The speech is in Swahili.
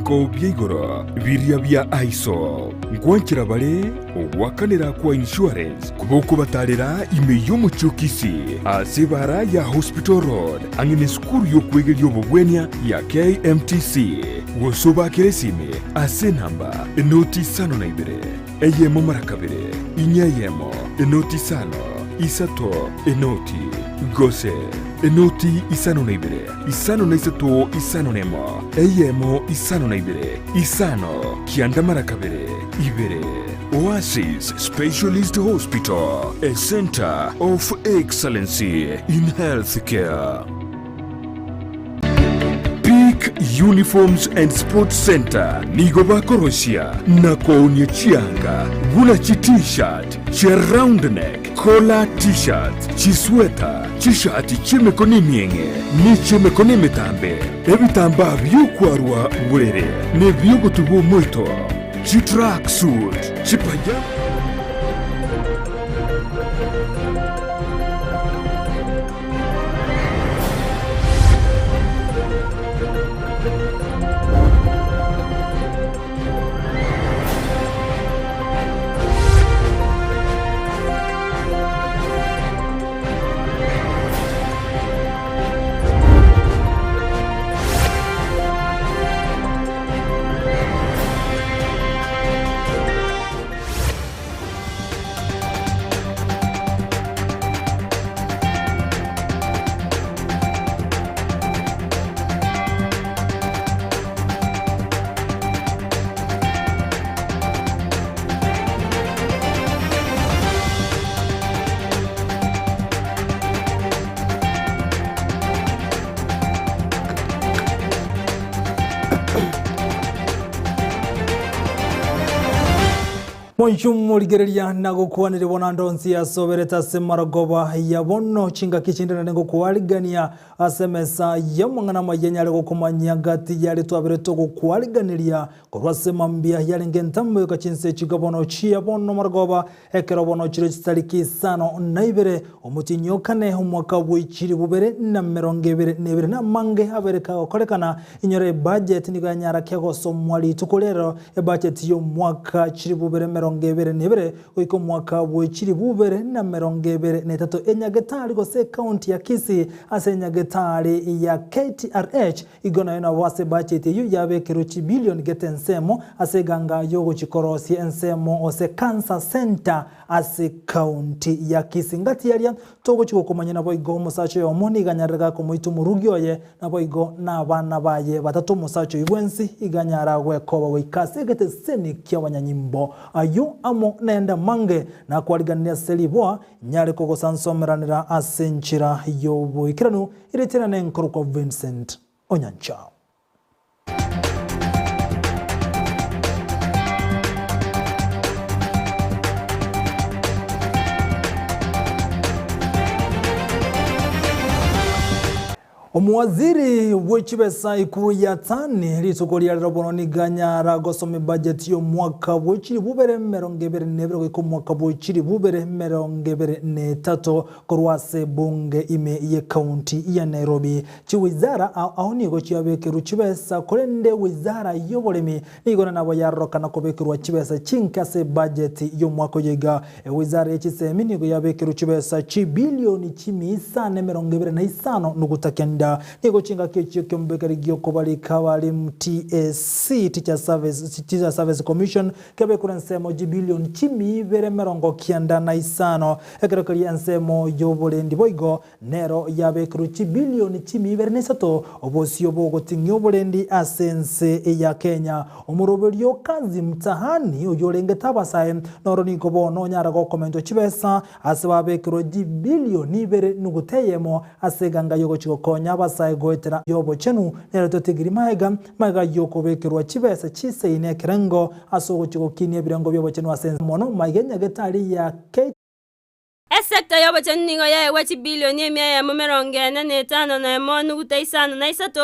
bihiko by'igoro birya bya ISO ngwankira bale obwakanira kwa insurance kuboko batalera ime y'umucukisi asibara ya Hospital Road angine skuru y'okwegerya obugwenya ya KMTC wosoba keresime ase namba enoti sano na ibere eyemo marakabere inyayemo enoti sano isato enoti gose enoti isano na ibere isano na isato isano nemo eyemo isano na ibere isano kianda marakabere ibere Oasis Specialist Hospital, a center of excellency in healthcare. Peak Uniforms and Sports Center, Nigoba Korosia, Nakonya Chianga, Gulachi T-shirt, Chia round neck, collar T-shirt, Chisweta, Chishati Chimekoni Mienge, Nichimekoni Metambe, Ebitamba Vyukwarwa Were, Nevyugutubu Muito. Track suit, Chipaya. Monchum ligereria nago kuanire bonandonsi asobereta semaragoba yabono chinga kichindana ngo kualigania asemesa yamangana mayenya lego kumanya gati yale twabere to kualiganiria korwasema mbia yale ngentambe kachinse chigabono chia bono maragoba ekero bono chire chitariki sano naibere omutinyokane umwaka w'ikiri bubere na merongebere nebere na mange abereka okorekana inyore budget niganyara kego somwali tukolero e budget yo mwaka chiri bubere merongebere nebere oiko mwaka w'ikiri bubere na merongebere netato enyagetari go se county ya Kisii ase enyagetari ya KTRH igona yana wase budget yu yabe kiruchi billion getensemo ase ganga yogo chikorosi ensemo ose cancer center ase county ya Kisii ngati yalia togo chiko komanya na boigo musacho yo moni ganyaraga ko muitu murugyoye na boigo na bana baye batatu musacho ibwensi iganyara gwe koba wikase gete seni kyabanyanyimbo ayo amo nenda mange na kwaligania seliboa nyare koko sansomeranira asenchira yobo ikiranu iretena nenkoro kwa Vincent Onyancha. Omuwaziri w'ekibesa ikuru ya tani litoko lya robono ni ganyara gosome budget yo mwaka w'ekiri bubere merongebere nebere ko mwaka w'ekiri bubere merongebere netato korwase bunge ime ye county ya Nairobi chiwizara aho nigo cyabekeru kibesa kolende wizara yobolemi nigona nabo yarokana kobekeru kibesa chinkase budget yo mwaka yega wizara y'ekisemi nigo yabekeru kibesa chi bilioni 550 nugutakenda nigo chinga kechi kyombekari gyokobali kabali MTSC Teacher Service Commission kebe kurensemo jibilion 595 ekerekari ensemo yobolendi boigo nero yabe kruchi bilion 593 obosio bogo tinyobolendi asense ya Kenya omurobelyo kazi mtahani oyolenge tabasaye noro niko bono nyara go komento chibesa asababe kruji bilion 2 nuguteyemo aseganga yogo chikokonya basaye goetera yobo chenu nero totigiri maiga yoko bekerwa chibesa chise ine kerengo asogo chiko kinie birango byobo chenu asense mono maigenya getari ya Kate Sekta yobo chenu ningo ya ewachi bilioni 145 na emono gutaisano na isato